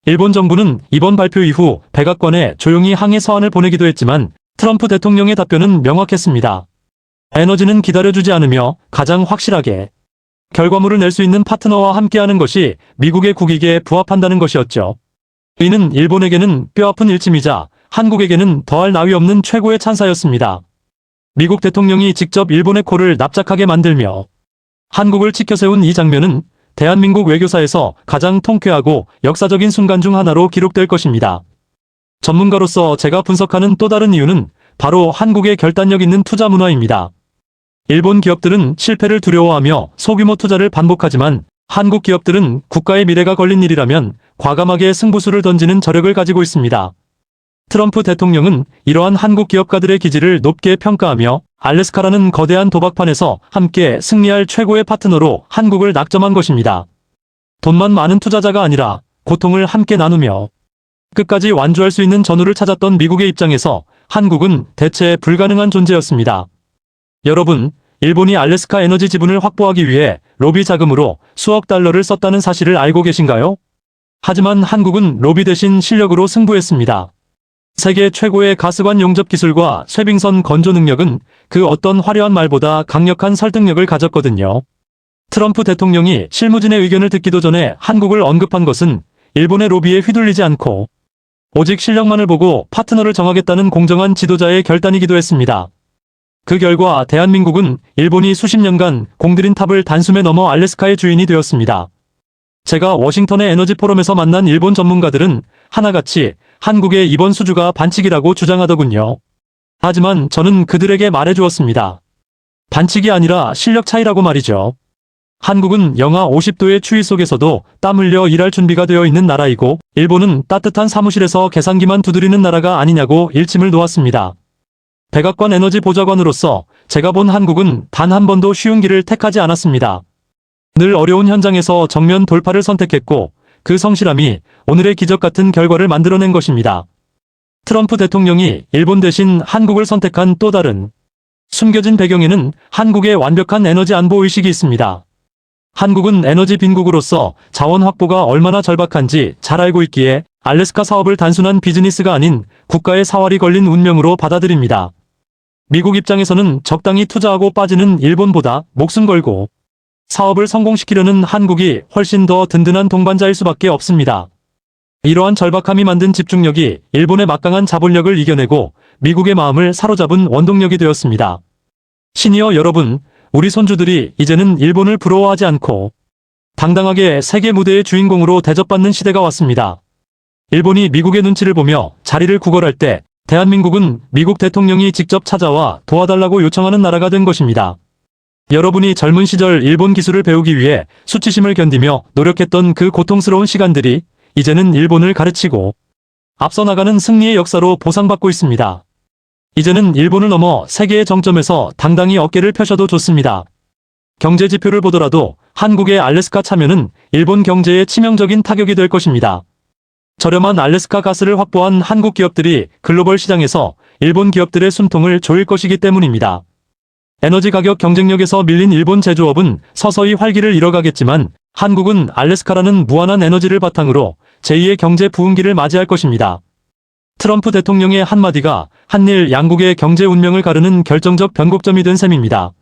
일본 정부는 이번 발표 이후 백악관에 조용히 항의 서한을 보내기도 했지만 트럼프 대통령의 답변은 명확했습니다. 에너지는 기다려주지 않으며 가장 확실하게 결과물을 낼 수 있는 파트너와 함께하는 것이 미국의 국익에 부합한다는 것이었죠. 이는 일본에게는 뼈아픈 일침이자 한국에게는 더할 나위 없는 최고의 찬사였습니다. 미국 대통령이 직접 일본의 코를 납작하게 만들며 한국을 치켜세운 이 장면은 대한민국 외교사에서 가장 통쾌하고 역사적인 순간 중 하나로 기록될 것입니다. 전문가로서 제가 분석하는 또 다른 이유는 바로 한국의 결단력 있는 투자 문화입니다. 일본 기업들은 실패를 두려워하며 소규모 투자를 반복하지만 한국 기업들은 국가의 미래가 걸린 일이라면 과감하게 승부수를 던지는 저력을 가지고 있습니다. 트럼프 대통령은 이러한 한국 기업가들의 기질을 높게 평가하며 알래스카라는 거대한 도박판에서 함께 승리할 최고의 파트너로 한국을 낙점한 것입니다. 돈만 많은 투자자가 아니라 고통을 함께 나누며 끝까지 완주할 수 있는 전우를 찾았던 미국의 입장에서 한국은 대체 불가능한 존재였습니다. 여러분, 일본이 알래스카 에너지 지분을 확보하기 위해 로비 자금으로 수억 달러를 썼다는 사실을 알고 계신가요? 하지만 한국은 로비 대신 실력으로 승부했습니다. 세계 최고의 가스관 용접 기술과 쇠빙선 건조 능력은 그 어떤 화려한 말보다 강력한 설득력을 가졌거든요. 트럼프 대통령이 실무진의 의견을 듣기도 전에 한국을 언급한 것은 일본의 로비에 휘둘리지 않고 오직 실력만을 보고 파트너를 정하겠다는 공정한 지도자의 결단이기도 했습니다. 그 결과 대한민국은 일본이 수십 년간 공들인 탑을 단숨에 넘어 알래스카의 주인이 되었습니다. 제가 워싱턴의 에너지 포럼에서 만난 일본 전문가들은 하나같이 한국의 이번 수주가 반칙이라고 주장하더군요. 하지만 저는 그들에게 말해주었습니다. 반칙이 아니라 실력 차이라고 말이죠. 한국은 영하 50도의 추위 속에서도 땀 흘려 일할 준비가 되어 있는 나라이고 일본은 따뜻한 사무실에서 계산기만 두드리는 나라가 아니냐고 일침을 놓았습니다. 백악관 에너지 보좌관으로서 제가 본 한국은 단 한 번도 쉬운 길을 택하지 않았습니다. 늘 어려운 현장에서 정면 돌파를 선택했고 그 성실함이 오늘의 기적 같은 결과를 만들어낸 것입니다. 트럼프 대통령이 일본 대신 한국을 선택한 또 다른 숨겨진 배경에는 한국의 완벽한 에너지 안보 의식이 있습니다. 한국은 에너지 빈국으로서 자원 확보가 얼마나 절박한지 잘 알고 있기에 알래스카 사업을 단순한 비즈니스가 아닌 국가의 사활이 걸린 운명으로 받아들입니다. 미국 입장에서는 적당히 투자하고 빠지는 일본보다 목숨 걸고 사업을 성공시키려는 한국이 훨씬 더 든든한 동반자일 수밖에 없습니다. 이러한 절박함이 만든 집중력이 일본의 막강한 자본력을 이겨내고 미국의 마음을 사로잡은 원동력이 되었습니다. 시니어 여러분, 우리 손주들이 이제는 일본을 부러워하지 않고 당당하게 세계 무대의 주인공으로 대접받는 시대가 왔습니다. 일본이 미국의 눈치를 보며 자리를 구걸할 때 대한민국은 미국 대통령이 직접 찾아와 도와달라고 요청하는 나라가 된 것입니다. 여러분이 젊은 시절 일본 기술을 배우기 위해 수치심을 견디며 노력했던 그 고통스러운 시간들이 이제는 일본을 가르치고 앞서 나가는 승리의 역사로 보상받고 있습니다. 이제는 일본을 넘어 세계의 정점에서 당당히 어깨를 펴셔도 좋습니다. 경제 지표를 보더라도 한국의 알래스카 참여는 일본 경제에 치명적인 타격이 될 것입니다. 저렴한 알래스카 가스를 확보한 한국 기업들이 글로벌 시장에서 일본 기업들의 숨통을 조일 것이기 때문입니다. 에너지 가격 경쟁력에서 밀린 일본 제조업은 서서히 활기를 잃어가겠지만 한국은 알래스카라는 무한한 에너지를 바탕으로 제2의 경제 부흥기를 맞이할 것입니다. 트럼프 대통령의 한마디가 한일 양국의 경제 운명을 가르는 결정적 변곡점이 된 셈입니다.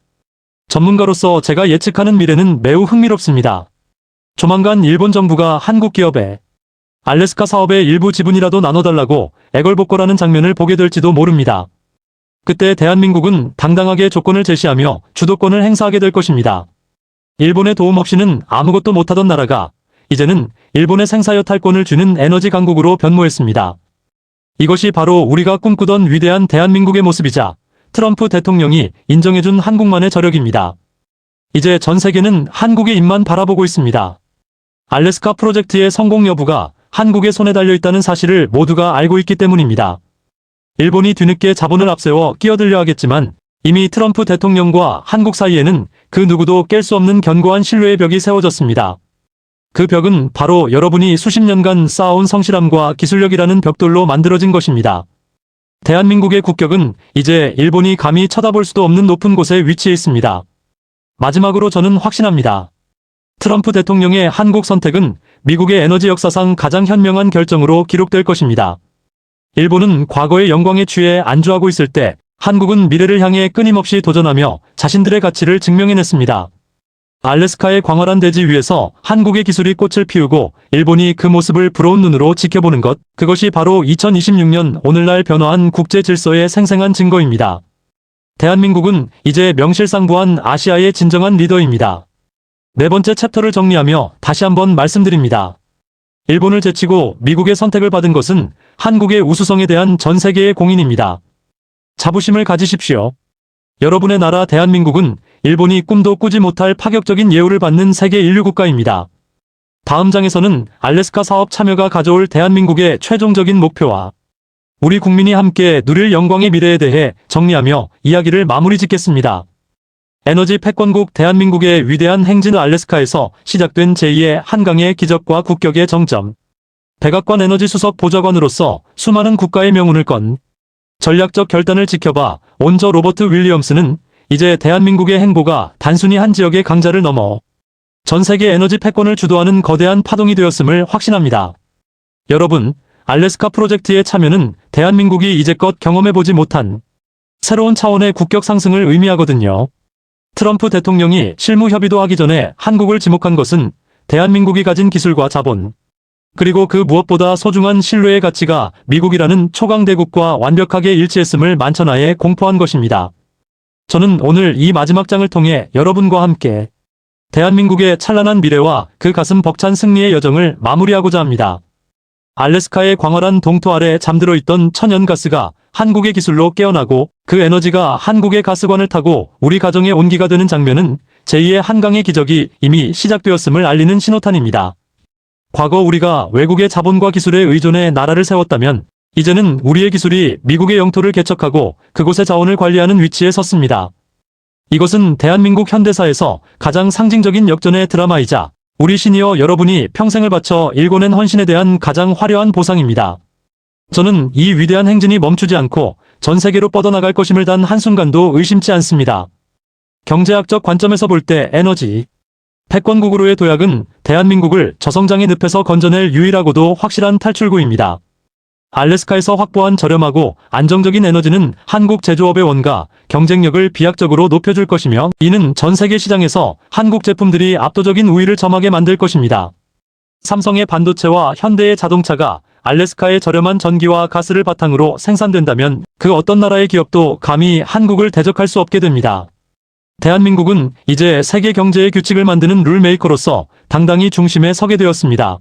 전문가로서 제가 예측하는 미래는 매우 흥미롭습니다. 조만간 일본 정부가 한국 기업에 알래스카 사업의 일부 지분이라도 나눠달라고 애걸복걸하는 장면을 보게 될지도 모릅니다. 그때 대한민국은 당당하게 조건을 제시하며 주도권을 행사하게 될 것입니다. 일본의 도움 없이는 아무것도 못하던 나라가 이제는 일본의 생사여탈권을 쥐는 에너지 강국으로 변모했습니다. 이것이 바로 우리가 꿈꾸던 위대한 대한민국의 모습이자 트럼프 대통령이 인정해준 한국만의 저력입니다. 이제 전 세계는 한국의 입만 바라보고 있습니다. 알래스카 프로젝트의 성공 여부가 한국의 손에 달려있다는 사실을 모두가 알고 있기 때문입니다. 일본이 뒤늦게 자본을 앞세워 끼어들려 하겠지만 이미 트럼프 대통령과 한국 사이에는 그 누구도 깰 수 없는 견고한 신뢰의 벽이 세워졌습니다. 그 벽은 바로 여러분이 수십 년간 쌓아온 성실함과 기술력이라는 벽돌로 만들어진 것입니다. 대한민국의 국격은 이제 일본이 감히 쳐다볼 수도 없는 높은 곳에 위치해 있습니다. 마지막으로 저는 확신합니다. 트럼프 대통령의 한국 선택은 미국의 에너지 역사상 가장 현명한 결정으로 기록될 것입니다. 일본은 과거의 영광에 취해 안주하고 있을 때 한국은 미래를 향해 끊임없이 도전하며 자신들의 가치를 증명해냈습니다. 알래스카의 광활한 대지 위에서 한국의 기술이 꽃을 피우고 일본이 그 모습을 부러운 눈으로 지켜보는 것, 그것이 바로 2026년 오늘날 변화한 국제 질서의 생생한 증거입니다. 대한민국은 이제 명실상부한 아시아의 진정한 리더입니다. 네 번째 챕터를 정리하며 다시 한번 말씀드립니다. 일본을 제치고 미국의 선택을 받은 것은 한국의 우수성에 대한 전 세계의 공인입니다. 자부심을 가지십시오. 여러분의 나라 대한민국은 일본이 꿈도 꾸지 못할 파격적인 예우를 받는 세계 인류 국가입니다. 다음 장에서는 알래스카 사업 참여가 가져올 대한민국의 최종적인 목표와 우리 국민이 함께 누릴 영광의 미래에 대해 정리하며 이야기를 마무리 짓겠습니다. 에너지 패권국 대한민국의 위대한 행진 알래스카에서 시작된 제2의 한강의 기적과 국격의 정점. 백악관 에너지 수석 보좌관으로서 수많은 국가의 명운을 건 전략적 결단을 지켜봐 온 저 로버트 윌리엄스는 이제 대한민국의 행보가 단순히 한 지역의 강자를 넘어 전 세계 에너지 패권을 주도하는 거대한 파동이 되었음을 확신합니다. 여러분, 알래스카 프로젝트의 참여는 대한민국이 이제껏 경험해보지 못한 새로운 차원의 국격 상승을 의미하거든요. 트럼프 대통령이 실무 협의도 하기 전에 한국을 지목한 것은 대한민국이 가진 기술과 자본, 그리고 그 무엇보다 소중한 신뢰의 가치가 미국이라는 초강대국과 완벽하게 일치했음을 만천하에 공포한 것입니다. 저는 오늘 이 마지막 장을 통해 여러분과 함께 대한민국의 찬란한 미래와 그 가슴 벅찬 승리의 여정을 마무리하고자 합니다. 알래스카의 광활한 동토 아래 잠들어 있던 천연가스가 한국의 기술로 깨어나고 그 에너지가 한국의 가스관을 타고 우리 가정의 온기가 되는 장면은 제2의 한강의 기적이 이미 시작되었음을 알리는 신호탄입니다. 과거 우리가 외국의 자본과 기술에 의존해 나라를 세웠다면 이제는 우리의 기술이 미국의 영토를 개척하고 그곳의 자원을 관리하는 위치에 섰습니다. 이것은 대한민국 현대사에서 가장 상징적인 역전의 드라마이자 우리 시니어 여러분이 평생을 바쳐 일궈낸 헌신에 대한 가장 화려한 보상입니다. 저는 이 위대한 행진이 멈추지 않고 전 세계로 뻗어나갈 것임을 단 한순간도 의심치 않습니다. 경제학적 관점에서 볼 때 에너지 패권국으로의 도약은 대한민국을 저성장의 늪에서 건져낼 유일하고도 확실한 탈출구입니다. 알래스카에서 확보한 저렴하고 안정적인 에너지는 한국 제조업의 원가, 경쟁력을 비약적으로 높여줄 것이며 이는 전 세계 시장에서 한국 제품들이 압도적인 우위를 점하게 만들 것입니다. 삼성의 반도체와 현대의 자동차가 알래스카의 저렴한 전기와 가스를 바탕으로 생산된다면 그 어떤 나라의 기업도 감히 한국을 대적할 수 없게 됩니다. 대한민국은 이제 세계 경제의 규칙을 만드는 룰메이커로서 당당히 중심에 서게 되었습니다.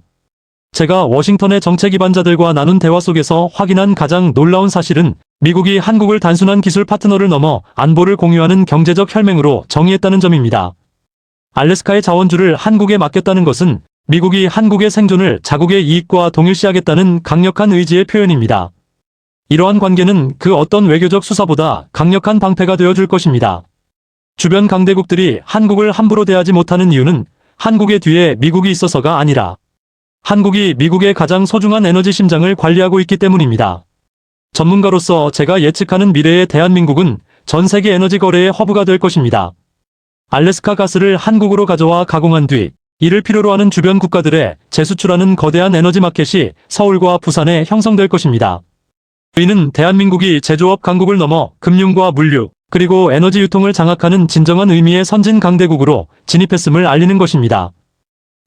제가 워싱턴의 정책 기반자들과 나눈 대화 속에서 확인한 가장 놀라운 사실은 미국이 한국을 단순한 기술 파트너를 넘어 안보를 공유하는 경제적 혈맹으로 정의했다는 점입니다. 알래스카의 자원주를 한국에 맡겼다는 것은 미국이 한국의 생존을 자국의 이익과 동일시하겠다는 강력한 의지의 표현입니다. 이러한 관계는 그 어떤 외교적 수사보다 강력한 방패가 되어줄 것입니다. 주변 강대국들이 한국을 함부로 대하지 못하는 이유는 한국의 뒤에 미국이 있어서가 아니라 한국이 미국의 가장 소중한 에너지 심장을 관리하고 있기 때문입니다. 전문가로서 제가 예측하는 미래의 대한민국은 전 세계 에너지 거래의 허브가 될 것입니다. 알래스카 가스를 한국으로 가져와 가공한 뒤 이를 필요로 하는 주변 국가들에 재수출하는 거대한 에너지 마켓이 서울과 부산에 형성될 것입니다. 이는 대한민국이 제조업 강국을 넘어 금융과 물류, 그리고 에너지 유통을 장악하는 진정한 의미의 선진 강대국으로 진입했음을 알리는 것입니다.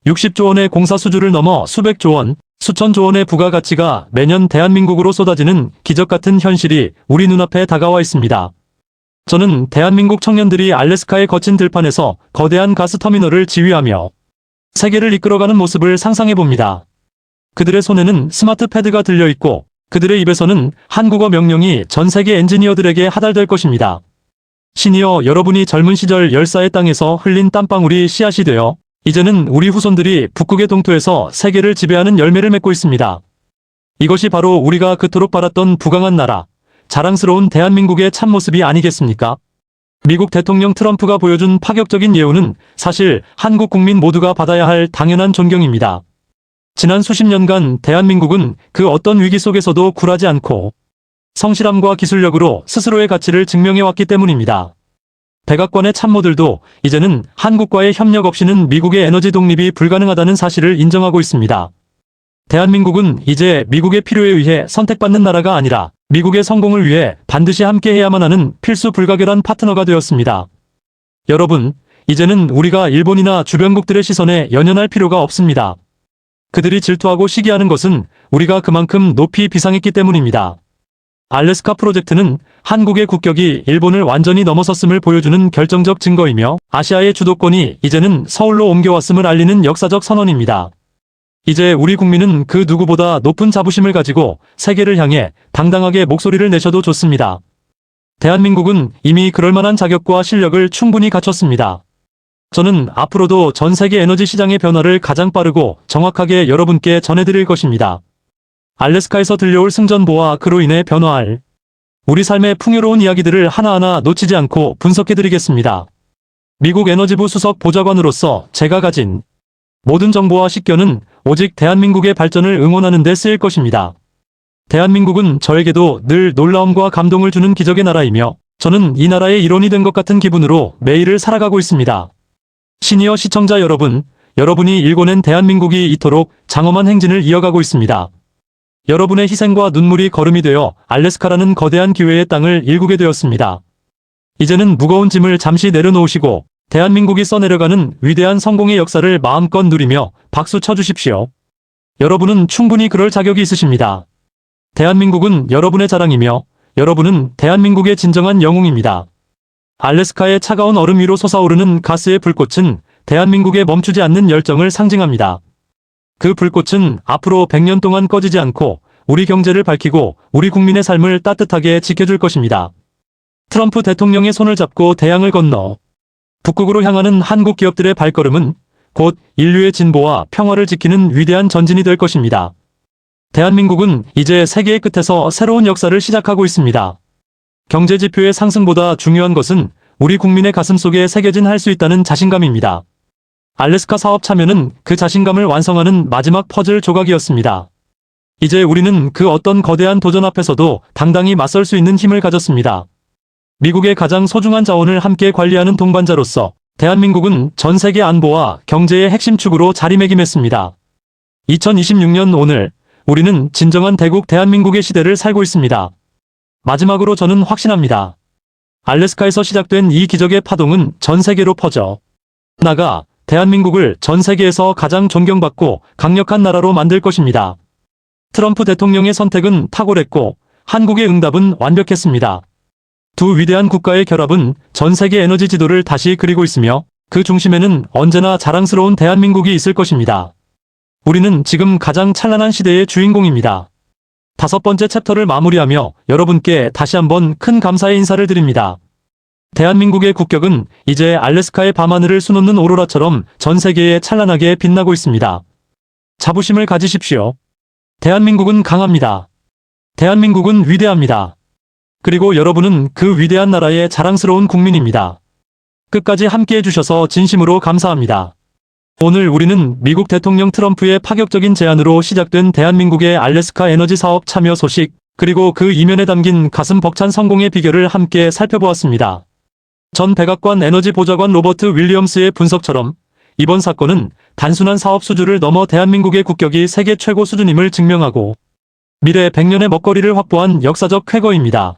60조 원의 공사 수주를 넘어 수백조 원, 수천조 원의 부가가치가 매년 대한민국으로 쏟아지는 기적같은 현실이 우리 눈앞에 다가와 있습니다. 저는 대한민국 청년들이 알래스카의 거친 들판에서 거대한 가스터미널을 지휘하며 세계를 이끌어가는 모습을 상상해봅니다. 그들의 손에는 스마트 패드가 들려있고 그들의 입에서는 한국어 명령이 전 세계 엔지니어들에게 하달될 것입니다. 시니어 여러분이 젊은 시절 열사의 땅에서 흘린 땀방울이 씨앗이 되어 이제는 우리 후손들이 북극의 동토에서 세계를 지배하는 열매를 맺고 있습니다. 이것이 바로 우리가 그토록 바랐던 부강한 나라, 자랑스러운 대한민국의 참모습이 아니겠습니까? 미국 대통령 트럼프가 보여준 파격적인 예우는 사실 한국 국민 모두가 받아야 할 당연한 존경입니다. 지난 수십 년간 대한민국은 그 어떤 위기 속에서도 굴하지 않고 성실함과 기술력으로 스스로의 가치를 증명해왔기 때문입니다. 백악관의 참모들도 이제는 한국과의 협력 없이는 미국의 에너지 독립이 불가능하다는 사실을 인정하고 있습니다. 대한민국은 이제 미국의 필요에 의해 선택받는 나라가 아니라 미국의 성공을 위해 반드시 함께해야만 하는 필수 불가결한 파트너가 되었습니다. 여러분, 이제는 우리가 일본이나 주변국들의 시선에 연연할 필요가 없습니다. 그들이 질투하고 시기하는 것은 우리가 그만큼 높이 비상했기 때문입니다. 알래스카 프로젝트는 한국의 국격이 일본을 완전히 넘어섰음을 보여주는 결정적 증거이며 아시아의 주도권이 이제는 서울로 옮겨왔음을 알리는 역사적 선언입니다. 이제 우리 국민은 그 누구보다 높은 자부심을 가지고 세계를 향해 당당하게 목소리를 내셔도 좋습니다. 대한민국은 이미 그럴 만한 자격과 실력을 충분히 갖췄습니다. 저는 앞으로도 전 세계 에너지 시장의 변화를 가장 빠르고 정확하게 여러분께 전해드릴 것입니다. 알래스카에서 들려올 승전보와 그로 인해 변화할 우리 삶의 풍요로운 이야기들을 하나하나 놓치지 않고 분석해드리겠습니다. 미국 에너지부 수석 보좌관으로서 제가 가진 모든 정보와 식견은 오직 대한민국의 발전을 응원하는 데 쓰일 것입니다. 대한민국은 저에게도 늘 놀라움과 감동을 주는 기적의 나라이며 저는 이 나라의 일원이 된 것 같은 기분으로 매일을 살아가고 있습니다. 시니어 시청자 여러분, 여러분이 일궈낸 대한민국이 이토록 장엄한 행진을 이어가고 있습니다. 여러분의 희생과 눈물이 거름이 되어 알래스카라는 거대한 기회의 땅을 일구게 되었습니다. 이제는 무거운 짐을 잠시 내려놓으시고 대한민국이 써내려가는 위대한 성공의 역사를 마음껏 누리며 박수 쳐주십시오. 여러분은 충분히 그럴 자격이 있으십니다. 대한민국은 여러분의 자랑이며 여러분은 대한민국의 진정한 영웅입니다. 알래스카의 차가운 얼음 위로 솟아오르는 가스의 불꽃은 대한민국의 멈추지 않는 열정을 상징합니다. 그 불꽃은 앞으로 100년 동안 꺼지지 않고 우리 경제를 밝히고 우리 국민의 삶을 따뜻하게 지켜줄 것입니다. 트럼프 대통령의 손을 잡고 대양을 건너 북극으로 향하는 한국 기업들의 발걸음은 곧 인류의 진보와 평화를 지키는 위대한 전진이 될 것입니다. 대한민국은 이제 세계의 끝에서 새로운 역사를 시작하고 있습니다. 경제 지표의 상승보다 중요한 것은 우리 국민의 가슴속에 새겨진 할 수 있다는 자신감입니다. 알래스카 사업 참여는 그 자신감을 완성하는 마지막 퍼즐 조각이었습니다. 이제 우리는 그 어떤 거대한 도전 앞에서도 당당히 맞설 수 있는 힘을 가졌습니다. 미국의 가장 소중한 자원을 함께 관리하는 동반자로서 대한민국은 전 세계 안보와 경제의 핵심 축으로 자리매김했습니다. 2026년 오늘 우리는 진정한 대국 대한민국의 시대를 살고 있습니다. 마지막으로 저는 확신합니다. 알래스카에서 시작된 이 기적의 파동은 전 세계로 퍼져 나가 대한민국을 전 세계에서 가장 존경받고 강력한 나라로 만들 것입니다. 트럼프 대통령의 선택은 탁월했고 한국의 응답은 완벽했습니다. 두 위대한 국가의 결합은 전 세계 에너지 지도를 다시 그리고 있으며 그 중심에는 언제나 자랑스러운 대한민국이 있을 것입니다. 우리는 지금 가장 찬란한 시대의 주인공입니다. 5번째 챕터를 마무리하며 여러분께 다시 한번 큰 감사의 인사를 드립니다. 대한민국의 국격은 이제 알래스카의 밤하늘을 수놓는 오로라처럼 전 세계에 찬란하게 빛나고 있습니다. 자부심을 가지십시오. 대한민국은 강합니다. 대한민국은 위대합니다. 그리고 여러분은 그 위대한 나라의 자랑스러운 국민입니다. 끝까지 함께해 주셔서 진심으로 감사합니다. 오늘 우리는 미국 대통령 트럼프의 파격적인 제안으로 시작된 대한민국의 알래스카 에너지 사업 참여 소식, 그리고 그 이면에 담긴 가슴 벅찬 성공의 비결을 함께 살펴보았습니다. 전 백악관 에너지 보좌관 로버트 윌리엄스의 분석처럼 이번 사건은 단순한 사업 수주를 넘어 대한민국의 국격이 세계 최고 수준임을 증명하고 미래 100년의 먹거리를 확보한 역사적 쾌거입니다.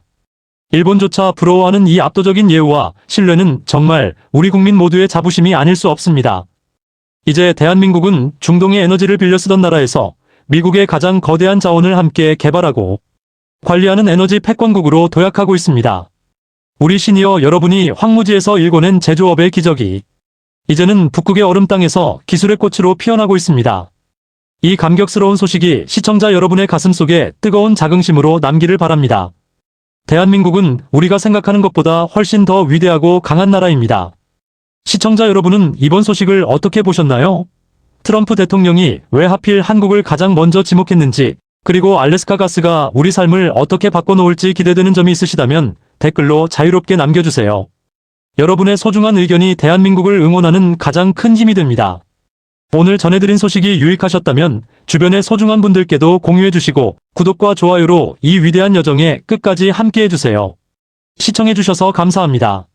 일본조차 부러워하는 이 압도적인 예우와 신뢰는 정말 우리 국민 모두의 자부심이 아닐 수 없습니다. 이제 대한민국은 중동의 에너지를 빌려 쓰던 나라에서 미국의 가장 거대한 자원을 함께 개발하고 관리하는 에너지 패권국으로 도약하고 있습니다. 우리 시니어 여러분이 황무지에서 일궈낸 제조업의 기적이 이제는 북극의 얼음 땅에서 기술의 꽃으로 피어나고 있습니다. 이 감격스러운 소식이 시청자 여러분의 가슴속에 뜨거운 자긍심으로 남기를 바랍니다. 대한민국은 우리가 생각하는 것보다 훨씬 더 위대하고 강한 나라입니다. 시청자 여러분은 이번 소식을 어떻게 보셨나요? 트럼프 대통령이 왜 하필 한국을 가장 먼저 지목했는지, 그리고 알래스카 가스가 우리 삶을 어떻게 바꿔놓을지 기대되는 점이 있으시다면 댓글로 자유롭게 남겨주세요. 여러분의 소중한 의견이 대한민국을 응원하는 가장 큰 힘이 됩니다. 오늘 전해드린 소식이 유익하셨다면 주변의 소중한 분들께도 공유해주시고 구독과 좋아요로 이 위대한 여정에 끝까지 함께해주세요. 시청해주셔서 감사합니다.